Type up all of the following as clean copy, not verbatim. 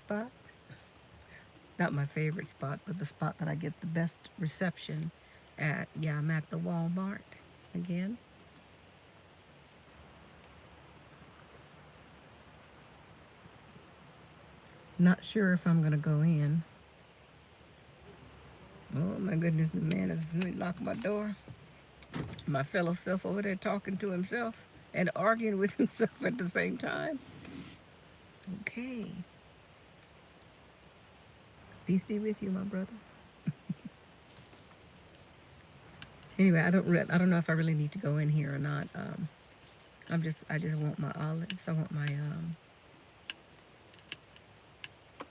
spot. Not my favorite spot, but the spot that I get the best reception at. Yeah, I'm at the Walmart again. Not sure if I'm going to go in. Oh my goodness, the man is, let me lock my door. My fellow self over there talking to himself and arguing with himself at the same time. Okay. Peace be with you, my brother. Anyway, I don't know if I really need to go in here or not. I just want my olives. I want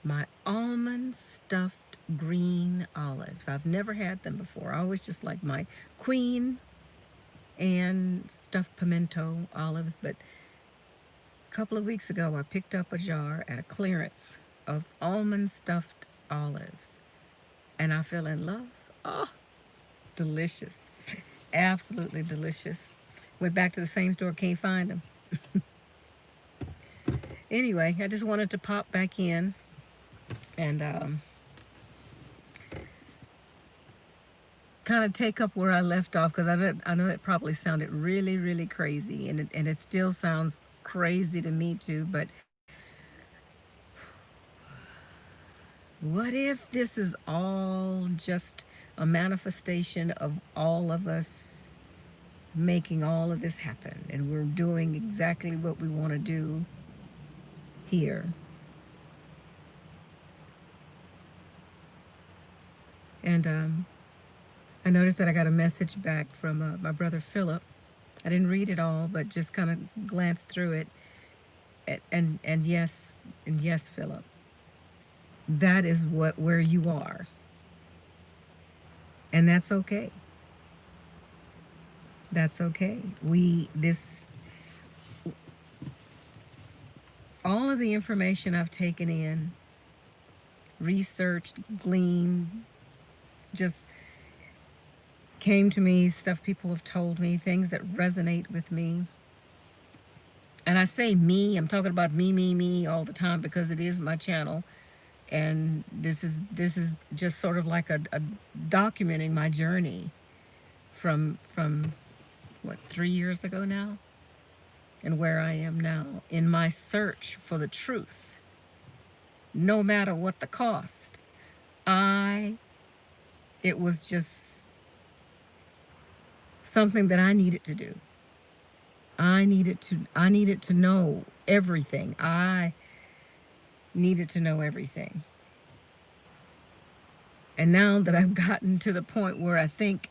my almond stuffed green olives. I've never had them before. I always just like my queen and stuffed pimento olives, but a couple of weeks ago I picked up a jar at a clearance of almond stuffed olives and I fell in love. Oh, delicious. Absolutely delicious. Went back to the same store, can't find them. Anyway, I just wanted to pop back in and kind of take up where I left off because I know it probably sounded really, really crazy, and it still sounds crazy to me too. But what if this is all just a manifestation of all of us making all of this happen, and we're doing exactly what we want to do here? And I noticed that I got a message back from my brother Philip. I didn't read it all, but just kind of glanced through it. And yes, Philip, that is what where you are, and that's okay. That's okay. We this all of the information I've taken in, researched, gleaned, just came to me. Stuff people have told me, things that resonate with me. And I say me, I'm talking about me all the time because it is my channel, and this is just sort of like a documenting my journey from what 3 years ago now, and where I am now in my search for the truth, no matter what the cost. I It was just something that I needed to do. I needed to know everything. I needed to know everything. And now that I've gotten to the point where I think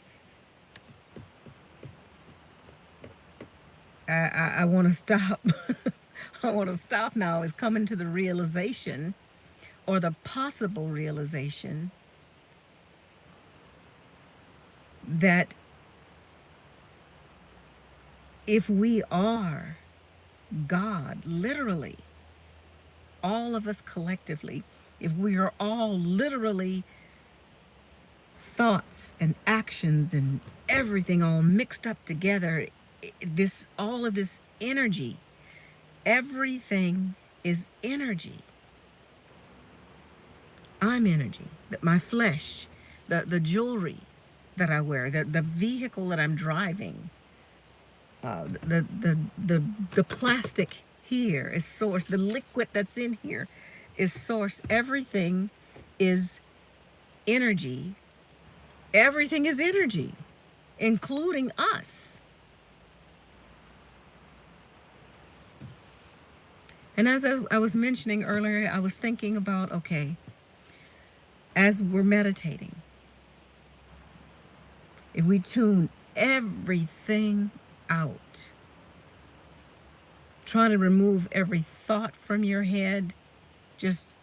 I want to stop, I want to stop now, is coming to the realization, or the possible realization, that if we are God, literally, all of us collectively, if we are all literally thoughts and actions and everything all mixed up together, this all of this energy, everything is energy. I'm energy. My flesh, the jewelry that I wear, the vehicle that I'm driving, the plastic here is source. The liquid that's in here is source. Everything is energy. Everything is energy, including us. And as I was mentioning earlier, I was thinking about, okay, as we're meditating, if we tune everything out, trying to remove every thought from your head, just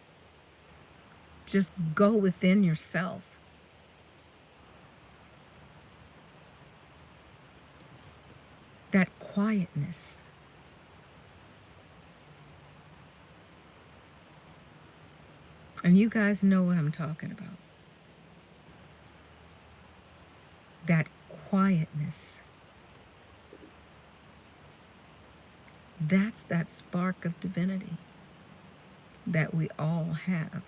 go within yourself. That quietness. And you guys know what I'm talking about. That quietness. That's that spark of divinity. that we all have.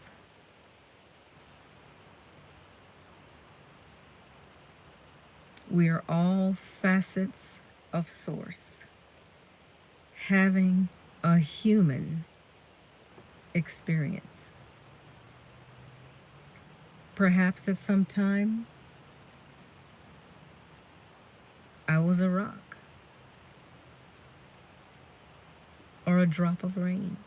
We are all facets of Source, having a human experience. Perhaps at some time I was a rock or a drop of rain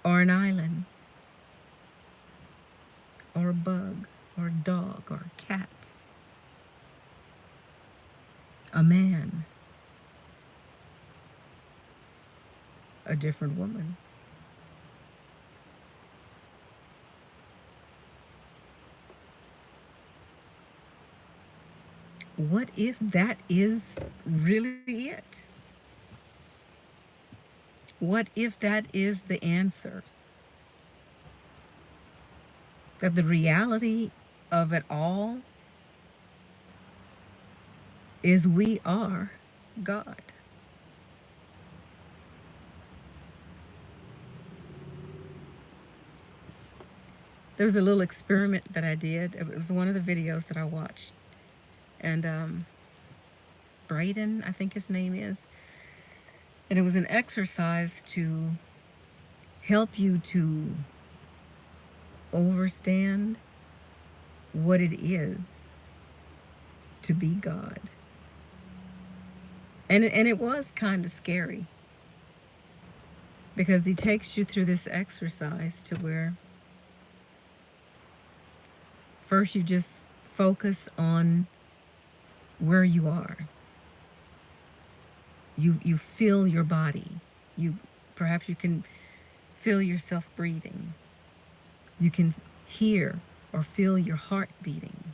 or an island or a bug or a dog or a cat, a man, a different woman. What if that is really it? What if that is the answer? That the reality of it all is we are God. There was a little experiment that I did. It was one of the videos that I watched. And Braden, I think his name is. And it was an exercise to help you to understand what it is to be God. And it was kind of scary because he takes you through this exercise to where first you just focus on where you are. You feel your body. Perhaps you can feel yourself breathing. You can hear or feel your heart beating.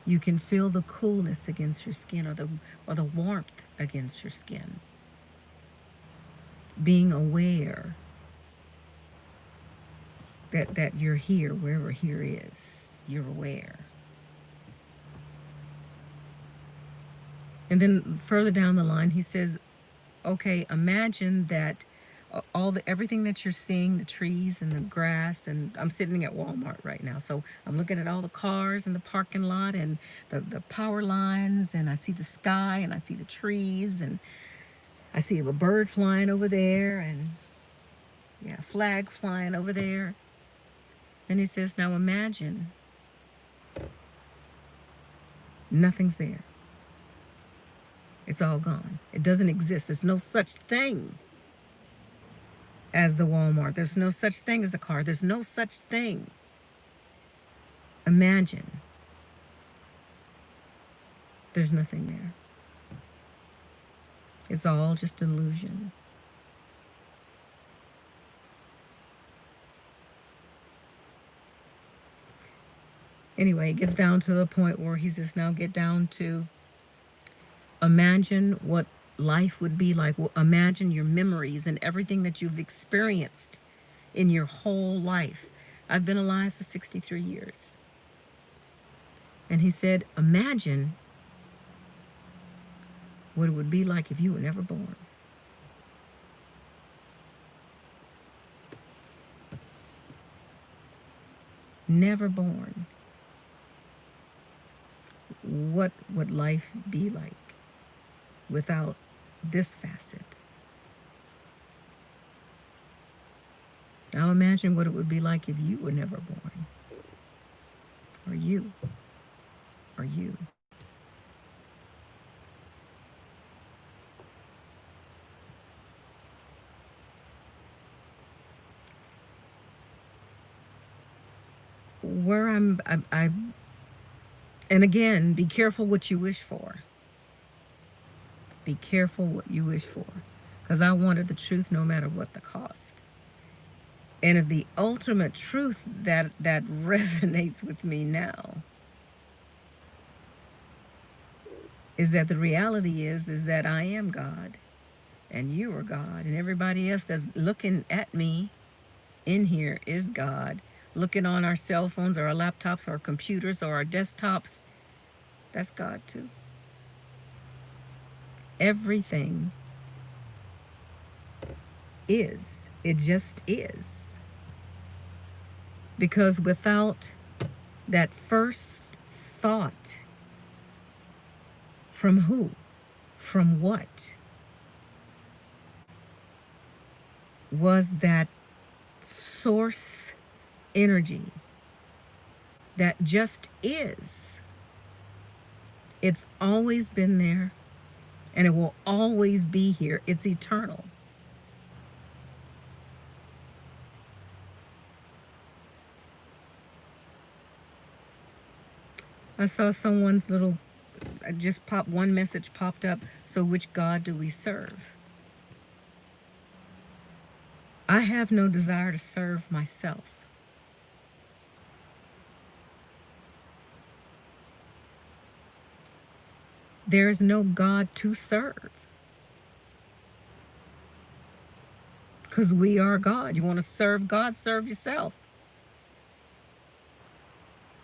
You can feel the coolness against your skin or the warmth against your skin. Being aware that you're here, wherever here is, you're aware. And then further down the line, he says, okay, imagine that everything that you're seeing, the trees and the grass, and I'm sitting at Walmart right now, so I'm looking at all the cars in the parking lot and the power lines, and I see the sky and I see the trees, and I see a bird flying over there, and yeah, a flag flying over there. Then he says, now imagine nothing's there. It's all gone. It doesn't exist. There's no such thing as the Walmart. There's no such thing as the car. There's no such thing. Imagine there's nothing there. It's all just an illusion. Anyway, it gets down to the point where he says, now get down to imagine what life would be like. Imagine your memories and everything that you've experienced in your whole life. I've been alive for 63 years. And he said, imagine what it would be like if you were never born. Never born. What would life be like without this facet? Now imagine what it would be like if you were never born. Or you. Or you. Where I and again, be careful what you wish for. Be careful what you wish for. Because I wanted the truth no matter what the cost. And if the ultimate truth that resonates with me now is that the reality is that I am God and you are God, and everybody else that's looking at me in here is God. Looking on our cell phones or our laptops or our computers or our desktops, that's God too. Everything is. It just is. Because without that first thought, from who? From what? Was that source energy that just is. It's always been there and it will always be here. It's eternal. I saw someone's little, just pop one message popped up. So, which God do we serve? I have no desire to serve myself. There is no God to serve because we are God. You want to serve God, serve yourself.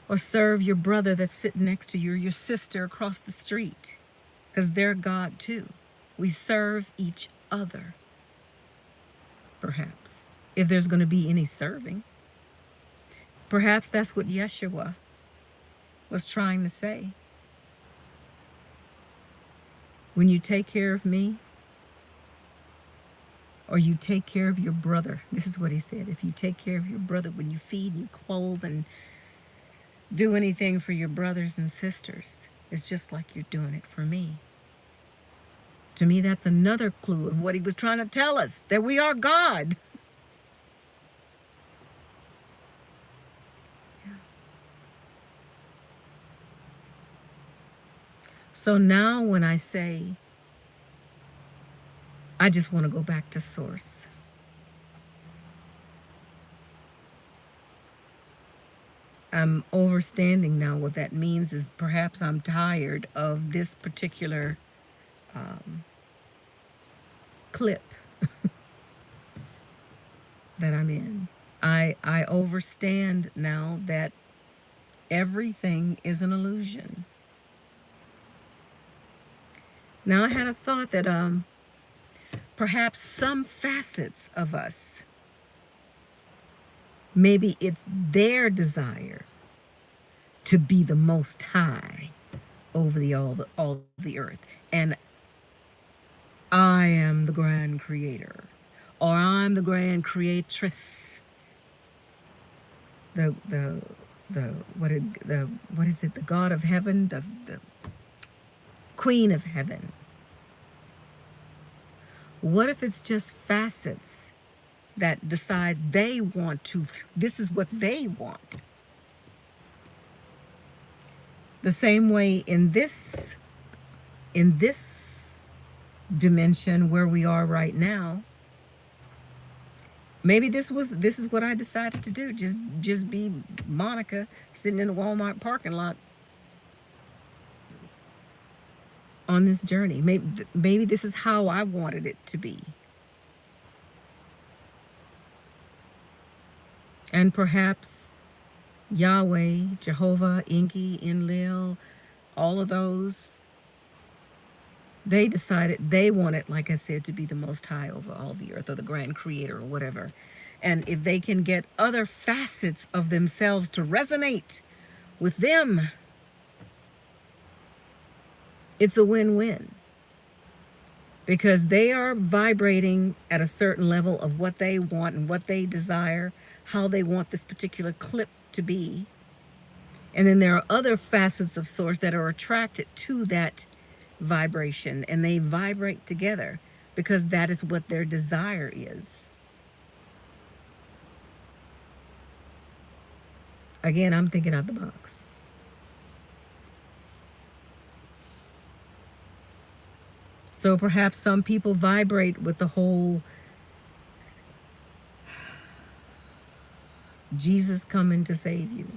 Or serve your brother that's sitting next to you or your sister across the street because they're God too. We serve each other, perhaps, if there's going to be any serving. Perhaps that's what Yeshua was trying to say. When you take care of me, or you take care of your brother, this is what he said. If you take care of your brother, when you feed and you clothe and do anything for your brothers and sisters, it's just like you're doing it for me. To me, that's another clue of what he was trying to tell us, that we are God. So now when I say, I just want to go back to source. I'm overstanding now. What that means is perhaps I'm tired of this particular clip that I'm in. I overstand now that everything is an illusion. Now I had a thought that perhaps some facets of us, maybe it's their desire to be the most high over all the earth, and I am the grand creator, or I'm the grand creatress. The what is it? The God of heaven, the Queen of heaven. What if it's just facets that decide they want to? This is what they want. The same way in this dimension where we are right now, maybe this is what I decided to do. Just be Monica sitting in a Walmart parking lot on this journey. Maybe this is how I wanted it to be. And perhaps Yahweh, Jehovah, Enki, Enlil, all of those, they decided they wanted, like I said, to be the most high over all the earth, or the grand creator, or whatever. And if they can get other facets of themselves to resonate with them, it's a win-win. Because they are vibrating at a certain level of what they want and what they desire, how they want this particular clip to be. And then there are other facets of source that are attracted to that vibration, and they vibrate together because that is what their desire is. Again, I'm thinking out the box. So perhaps some people vibrate with the whole Jesus coming to save you.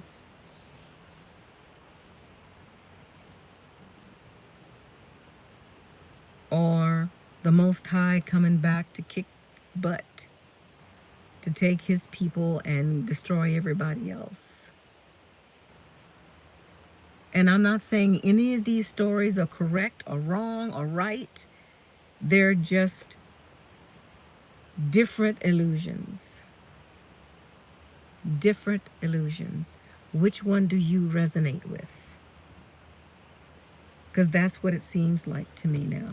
Or the Most High coming back to kick butt, to take his people and destroy everybody else. And I'm not saying any of these stories are correct or wrong or right. They're just Different illusions. Different illusions. Which one do you resonate with? Because that's what it seems like to me now.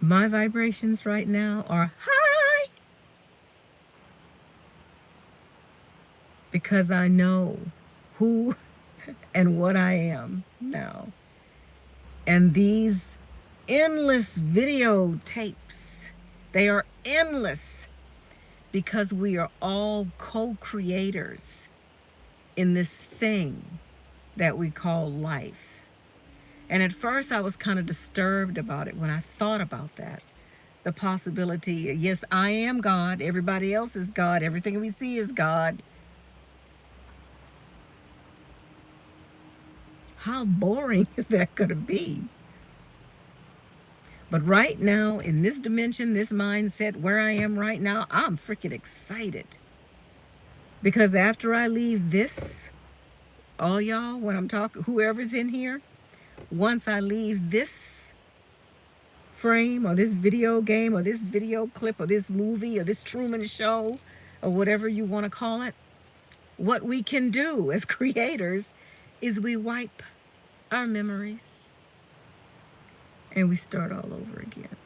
My vibrations right now are high because I know who and what I am now. And these endless videotapes, they are endless because we are all co-creators in this thing that we call life. And at first I was kind of disturbed about it when I thought about that. The possibility, yes, I am God, everybody else is God, everything we see is God. How boring is that going to be? But right now, in this dimension, this mindset, where I am right now, I'm freaking excited. Because after I leave this, all y'all, when I'm talking, whoever's in here, once I leave this frame or this video game or this video clip or this movie or this Truman Show or whatever you want to call it, what we can do as creators is we wipe our memories and we start all over again.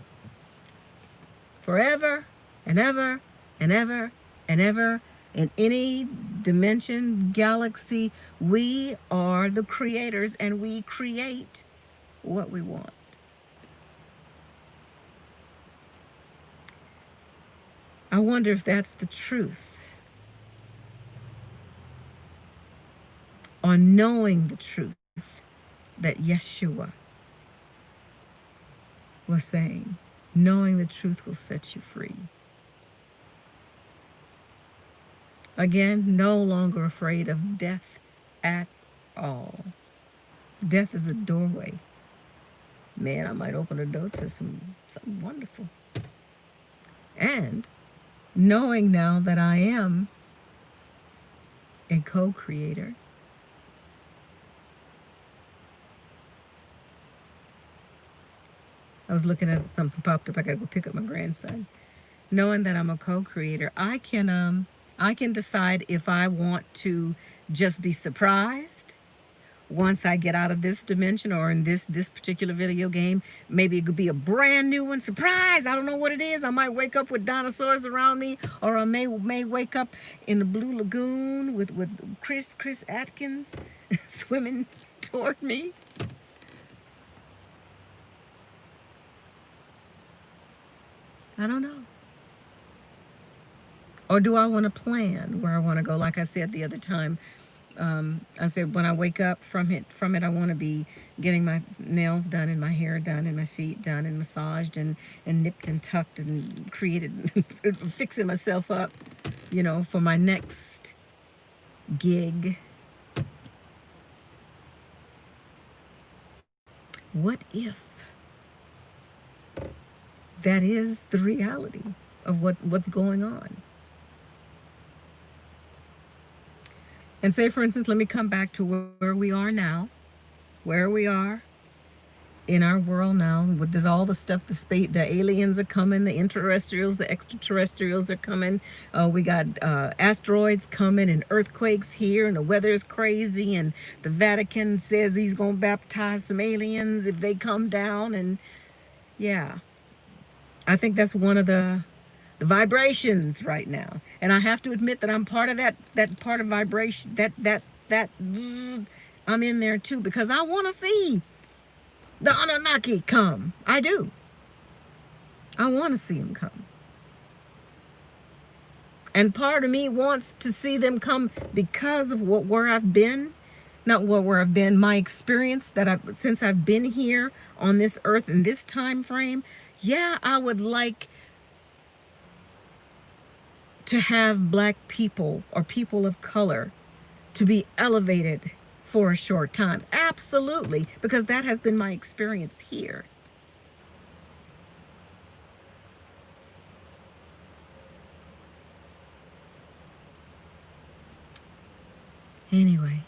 Forever and ever and ever and ever, in any dimension, galaxy, we are the creators and we create what we want. I wonder if that's the truth. Or knowing the truth that Yeshua was saying. Knowing the truth will set you free. Again, no longer afraid of death at all. Death is a doorway. Man, I might open a door to something wonderful. And knowing now that I am a co-creator, I was looking at something popped up. I gotta go pick up my grandson. Knowing that I'm a co-creator, I can decide if I want to just be surprised once I get out of this dimension or in this particular video game. Maybe it could be a brand new one. Surprise! I don't know what it is. I might wake up with dinosaurs around me, or I may wake up in the Blue Lagoon with Chris Atkins swimming toward me. I don't know. Or do I want to plan where I want to go? Like I said the other time, I said when I wake up from it, I want to be getting my nails done and my hair done and my feet done and massaged and nipped and tucked and created, fixing myself up, for my next gig. What if that is the reality of what's going on? And say, for instance, let me come back to where we are now, where we are in our world now. There's all the stuff, the aliens are coming, the terrestrials, the extraterrestrials are coming. We got asteroids coming and earthquakes here, and the weather is crazy. And the Vatican says he's going to baptize some aliens if they come down. And yeah, I think that's one of the vibrations right now. And I have to admit that I'm part of that part of vibration, that I'm in there too, because I want to see the Anunnaki come. I do. I want to see them come. And part of me wants to see them come because of where I've been. Not where I've been, my experience since I've been here on this earth in this time frame. Yeah, I would like to have black people or people of color to be elevated for a short time. Absolutely, because that has been my experience here. Anyway,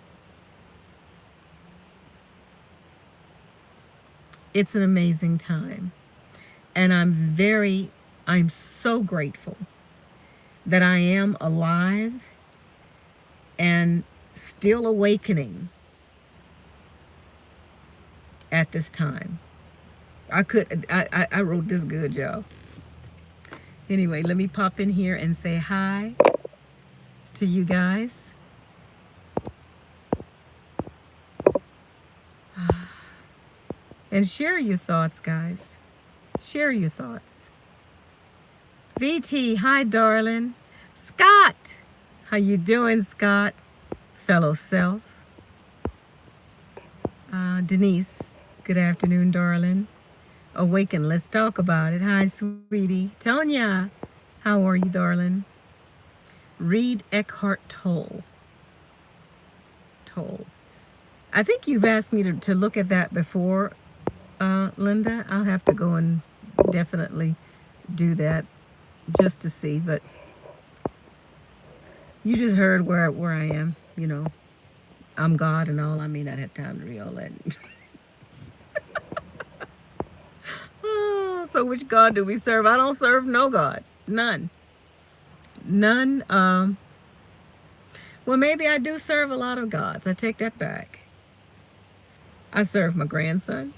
It's an amazing time. And I'm so grateful that I am alive and still awakening at this time. I wrote this good, y'all. Anyway, let me pop in here and say hi to you guys. And share your thoughts, guys. Share your thoughts. VT, hi, darling. Scott, how you doing, Scott? Fellow self. Denise, good afternoon, darling. Awaken, let's talk about it. Hi, sweetie. Tonya, how are you, darling? Read Eckhart Tolle. Tolle. I think you've asked me to look at that before, Linda. I'll have to go and definitely do that just to see. But you just heard where I am. You know, I'm God and all. I may not have time to read all that. Oh, so which God do we serve? I don't serve no God. None. None. Well, maybe I do serve a lot of gods. I take that back. I serve my grandson.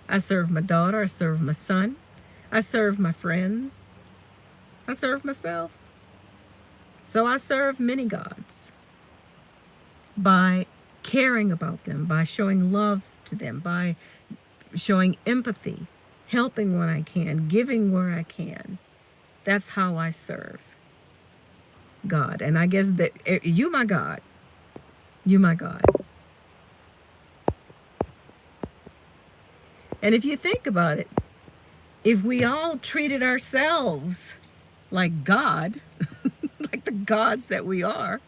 I serve my daughter. I serve my son. I serve my friends. I serve myself. So I serve many gods by caring about them, by showing love to them, by showing empathy, helping when I can, giving where I can. That's how I serve God. And I guess that you my God. You my God. And if you think about it, if we all treated ourselves like God, like the gods that we are,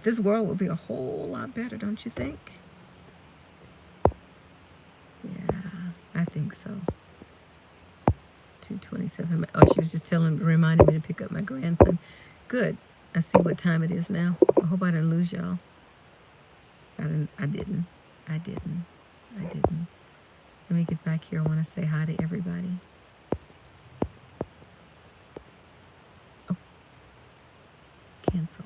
this world would be a whole lot better, don't you think? Yeah, I think so. 2:27. Oh, she was just reminding me to pick up my grandson. Good. I see what time it is now. I hope I didn't lose y'all. I didn't. Let me get back here. I want to say hi to everybody. Oh, cancel.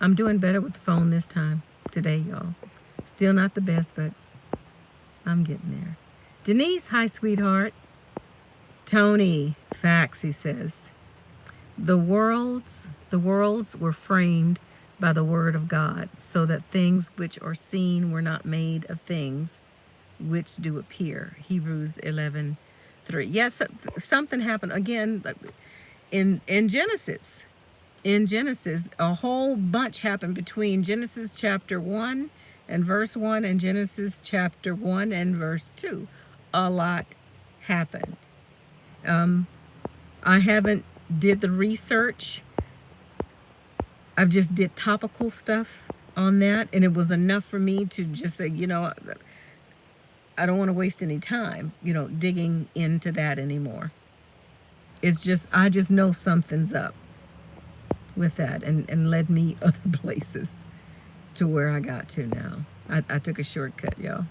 I'm doing better with the phone this time, today, y'all. Still not the best, but I'm getting there. Denise, hi, sweetheart. Tony, facts, he says. The worlds were framed by the word of God, so that things which are seen were not made of things which do appear. Hebrews 11:3. Yes, something happened again in Genesis. In Genesis, a whole bunch happened between Genesis chapter 1 and verse 1 and Genesis chapter 1 and verse 2. A lot happened. I haven't did the research. I've just did topical stuff on that, and it was enough for me to just say, I don't want to waste any time, digging into that anymore. It's just, I just know something's up with that, and led me other places to where I got to now. I took a shortcut, y'all.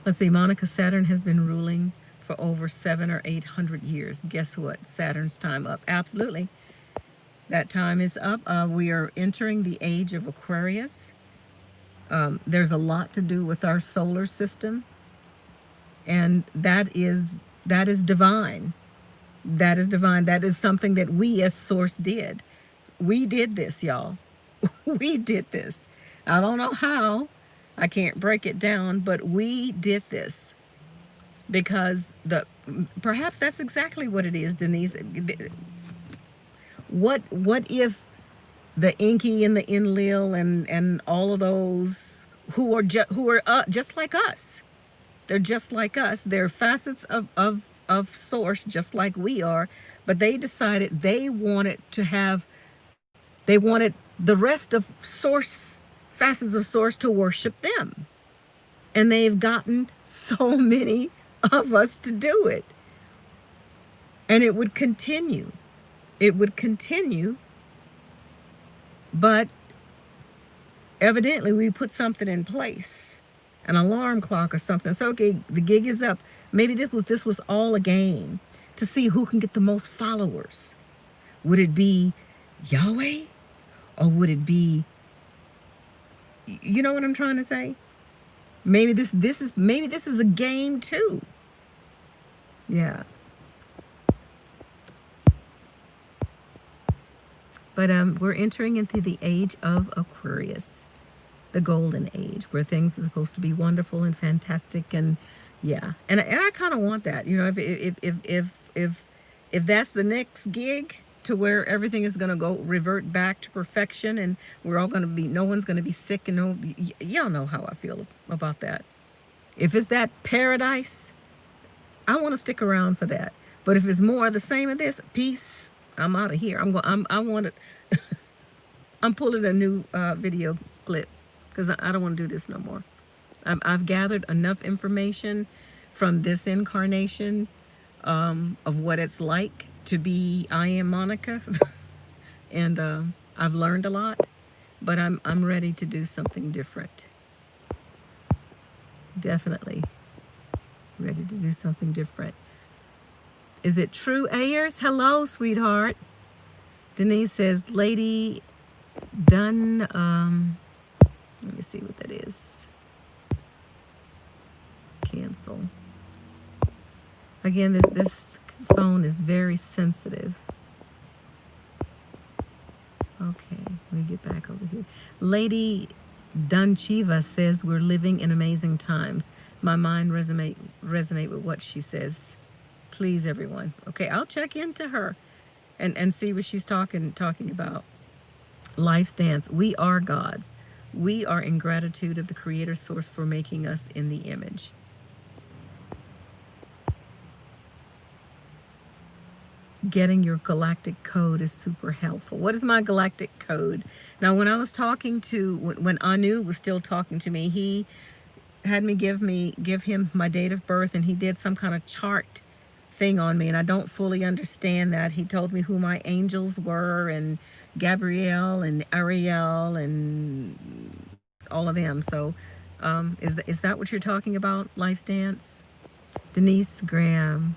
Let's see, Monica, Saturn has been ruling for over 700 or 800 years. Guess what? Saturn's time up. Absolutely. That time is up. We are entering the age of Aquarius. There's a lot to do with our solar system, and that is divine. That is divine. That is something that we as Source did. We did this, y'all. We did this. I don't know how. I can't break it down, but we did this because perhaps that's exactly what it is, Denise. What if the Inky and the Enlil and all of those who are just like us? They're just like us. They're facets of Source, just like we are, but they decided they wanted the rest of Source, facets of Source, to worship them. And they've gotten so many of us to do it. And it would continue. It would continue. But evidently we put something in place an alarm clock or something. So okay, the gig is up. Maybe this was all a game to see who can get the most followers. Would it be Yahweh, or would it be, you know what I'm trying to say? Maybe this is a game too. Yeah. But we're entering into the age of Aquarius, the golden age, where things are supposed to be wonderful and fantastic, and yeah, and I kind of want that. If that's the next gig, to where everything is going to go revert back to perfection, and we're all going to be, no one's going to be sick, and y'all know how I feel about that. If it's that paradise, I want to stick around for that. But if it's more of the same of this, peace, I'm out of here. I want it. I'm pulling a new video clip, because I don't want to do this no more. I've gathered enough information from this incarnation, of what it's like to be I am Monica, and I've learned a lot. But I'm ready to do something different. Definitely ready to do something different. Is it true, Ayers? Hello, sweetheart. Denise says, Lady Dunn. Let me see what that is. Cancel. Again, this phone is very sensitive. Okay, let me get back over here. Lady Dunchiva says, we're living in amazing times. My mind resonate with what she says. Please, everyone. Okay, I'll check into her and see what she's talking about. Life stance. We are gods. We are in gratitude of the Creator Source for making us in the image. Getting your galactic code is super helpful. What is my galactic code? Now, when I was talking to, when Anu was still talking to me, he had me give him my date of birth, and he did some kind of chart thing on me, and I don't fully understand that. He told me who my angels were, and Gabrielle and Ariel and all of them. So is that what you're talking about, Life Stance? Denise Graham,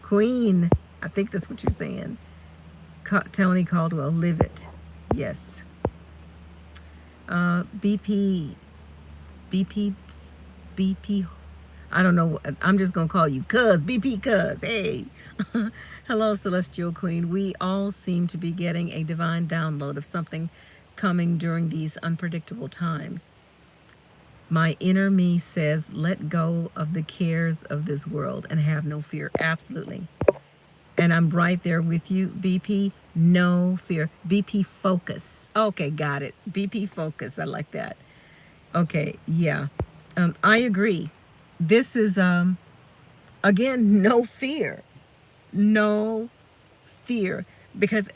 Queen, I think that's what you're saying. Tony Caldwell, live it. Yes. BP, BP, BP. I don't know. I'm just going to call you Cuz, BP Cuz. Hey. Hello, Celestial Queen. We all seem to be getting a divine download of something coming during these unpredictable times. My inner me says, let go of the cares of this world and have no fear. Absolutely. And I'm right there with you, BP. No fear. BP focus. Okay, got it. BP focus. I like that. Okay, yeah. I agree. This is, again, no fear. No fear. Because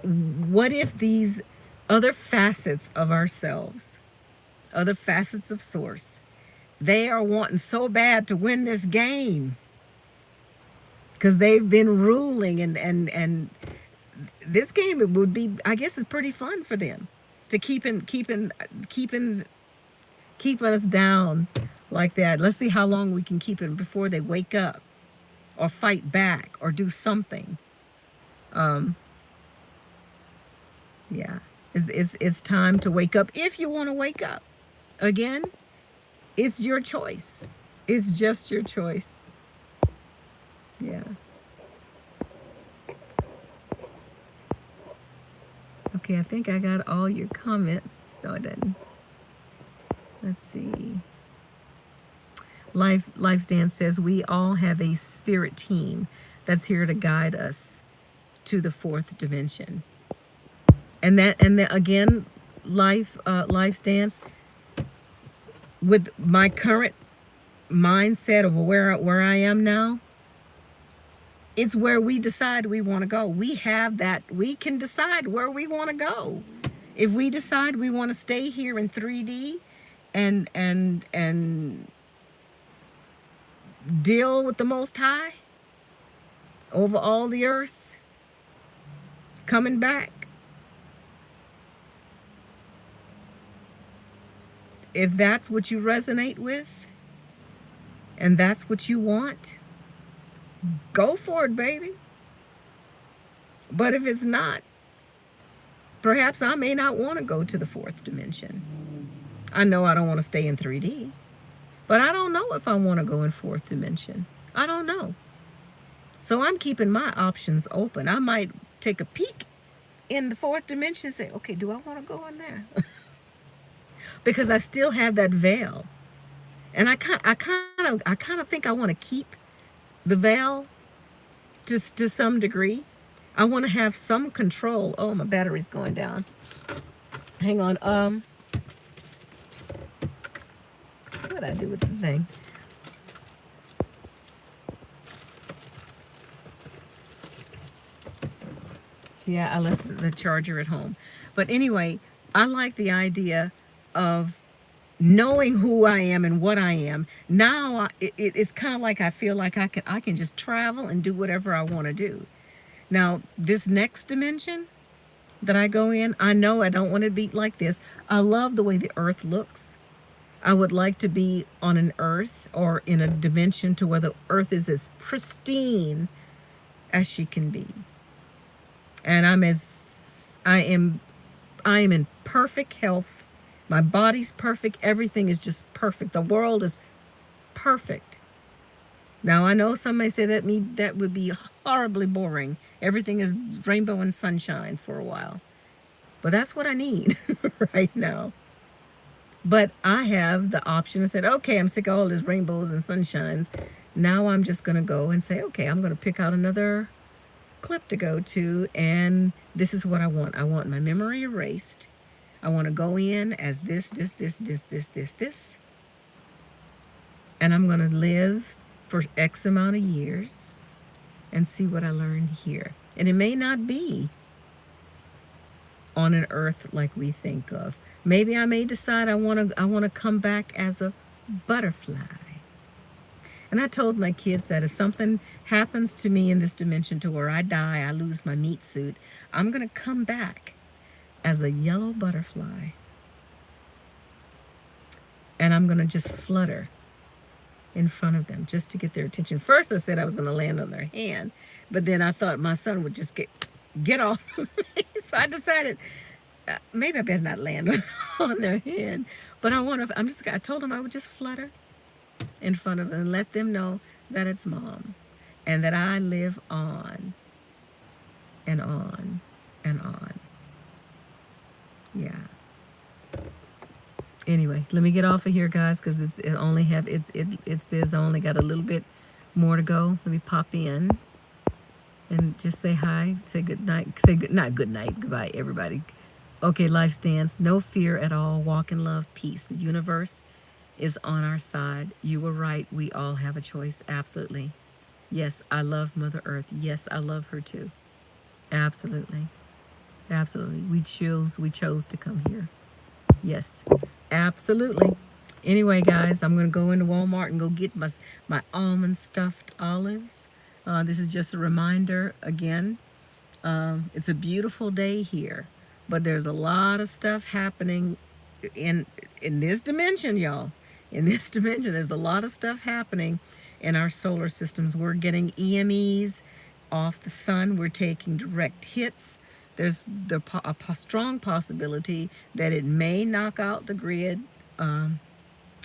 what if these other facets of ourselves, other facets of Source, they are wanting so bad to win this game, because they've been ruling, and this game, it would be, I guess, it's pretty fun for them to keeping us down like that. Let's see how long we can keep it before they wake up or fight back or do something. Yeah, it's time to wake up if you want to wake up. Again, it's your choice. It's just your choice. Yeah. Okay, I think I got all your comments. No, I didn't. Let's see. Life Stand says, we all have a spirit team that's here to guide us to the fourth dimension. And that again, Life Stands, with my current mindset of where I am now, it's where we decide we want to go. We have that. We can decide where we want to go. If we decide we want to stay here in 3D and deal with the Most High over all the earth, coming back, If that's what you resonate with and that's what you want, go for it, baby. But if it's not, perhaps I may not want to go to the fourth dimension. I know I don't want to stay in 3D, but I don't know if I want to go in fourth dimension. I don't know. So I'm keeping my options open. I might take a peek in the fourth dimension and say, okay, do I want to go in there? Because I still have that veil. And I kind of think I want to keep the veil just to some degree. I want to have some control. Oh, my battery's going down. Hang on. What did I do with the thing? Yeah, I left the charger at home. But anyway, I like the idea of knowing who I am and what I am. Now it's kind of like I feel like I can just travel and do whatever I want to do. Now, this next dimension that I go in, I know I don't want to be like this. I love the way the earth looks. I would like to be on an earth or in a dimension to where the earth is as pristine as she can be. And I am in perfect health. My body's perfect. Everything is just perfect. The world is perfect. Now I know some may say that would be horribly boring. Everything is rainbow and sunshine for a while. But that's what I need right now. But I have the option and said, okay, I'm sick of all these rainbows and sunshines. Now I'm just going to go and say, okay, I'm going to pick out another clip to go to, and this is what I want. I want my memory erased. I want to go in as this, and I'm going to live for X amount of years and see what I learn here. And it may not be on an earth like we think of. Maybe I may decide I want to come back as a butterfly. And I told my kids that if something happens to me in this dimension to where I die, I lose my meat suit, I'm going to come back as a yellow butterfly. And I'm going to just flutter in front of them just to get their attention. First, I said I was going to land on their hand, but then I thought my son would just get off. So I decided maybe I better not land on their hand. But I told them I would just flutter in front of them and let them know that it's mom and that I live on and on and on. Yeah. Anyway, let me get off of here, guys, because it says I only got a little bit more to go. Let me pop in and just say hi, say good night, not good night, goodbye, everybody. Okay, life stands. No fear at all. Walk in love, peace. The universe is on our side. You were right. We all have a choice. Absolutely. Yes, I love Mother Earth. Yes, I love her too. Absolutely. Absolutely. We chose to come here. Yes, absolutely. Anyway, guys, I'm going to go into Walmart and go get my almond stuffed olives. This is just a reminder again. It's a beautiful day here, but there's a lot of stuff happening in this dimension, y'all. In this dimension, there's a lot of stuff happening in our solar systems. We're getting EMEs off the sun. We're taking direct hits. There's a strong possibility that it may knock out the grid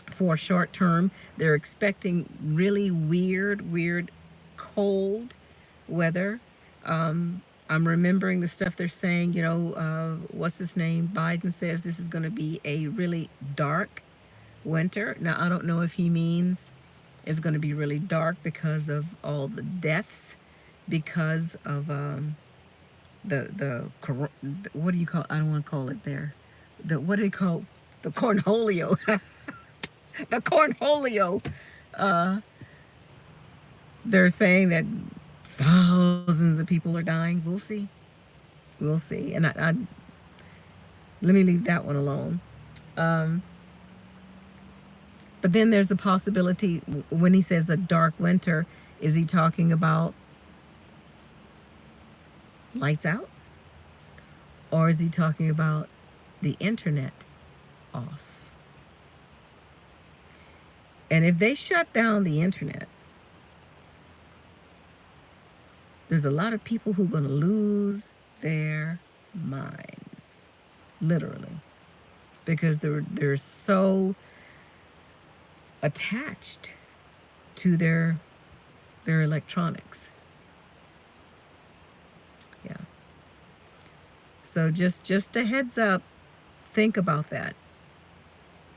for short term. They're expecting really weird, cold weather. I'm remembering the stuff they're saying, what's his name? Biden says this is going to be a really dark winter. Now, I don't know if he means it's going to be really dark because of all the deaths, because of what do you call, I don't want to call it there. What do they call the cornholio? The cornholio. They're saying that thousands of people are dying. We'll see. We'll see. And I let me leave that one alone. But then there's a possibility when he says a dark winter, is he talking about lights out? Or is he talking about the internet off? And if they shut down the internet, there's a lot of people who are going to lose their minds, literally, because they're so attached to their electronics. Yeah. So just a heads up, think about that.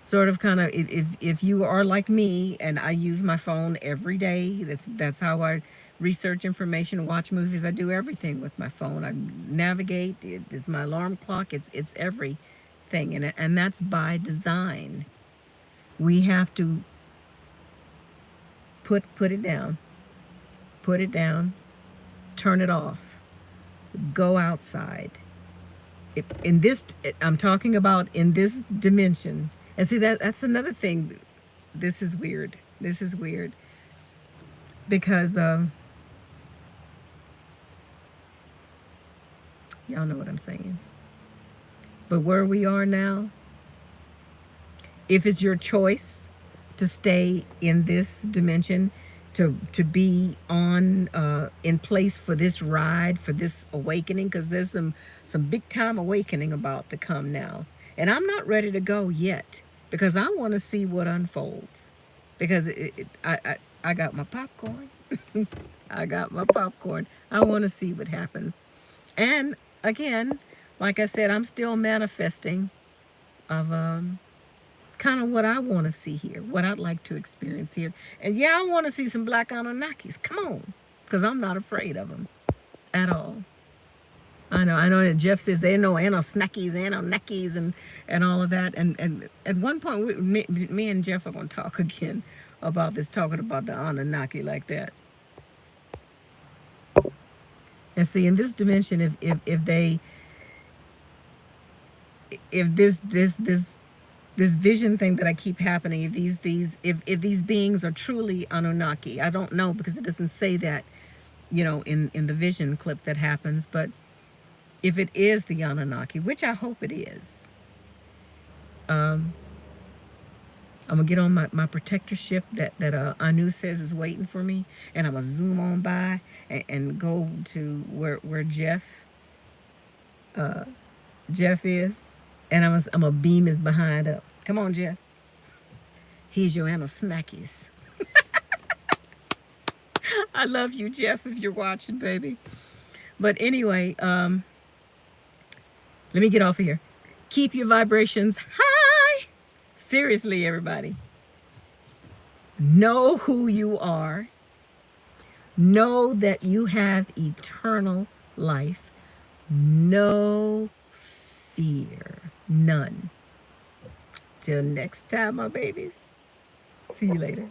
Sort of kind of if you are like me and I use my phone every day, that's how I research information, watch movies, I do everything with my phone. I navigate, it's my alarm clock, it's everything, and that's by design. We have to put it down, put it down, turn it off, go outside. In this, I'm talking about in this dimension. And see, that's another thing. This is weird. This is weird because y'all know what I'm saying. But where we are now, if it's your choice to stay in this dimension, to be on in place for this ride, for this awakening, because there's some big time awakening about to come now, and I'm not ready to go yet because I want to see what unfolds. Because I got my popcorn. I got my popcorn. I want to see what happens. And again, like I said, I'm still manifesting of kind of what I want to see here, what I'd like to experience here. And yeah, I want to see some black Anunnakis. Come on, because I'm not afraid of them at all. I know that Jeff says there are no Anunnakis, and all of that. And at one point, me and Jeff are going to talk again about this, talking about the Anunnaki like that. And see, in this dimension, if this vision thing that I keep happening, if these beings are truly Anunnaki, I don't know because it doesn't say that, in the vision clip that happens. But if it is the Anunnaki, which I hope it is, I'm gonna get on my protector ship that Anu says is waiting for me, and I'm gonna zoom on by and go to where Jeff is, and I'm gonna beam his behind up. Come on, Jeff. Here's your Anunnakis. I love you, Jeff, if you're watching, baby. But anyway, let me get off of here. Keep your vibrations high. Seriously, everybody. Know who you are. Know that you have eternal life. No fear. None. Till next time, my babies. See you later.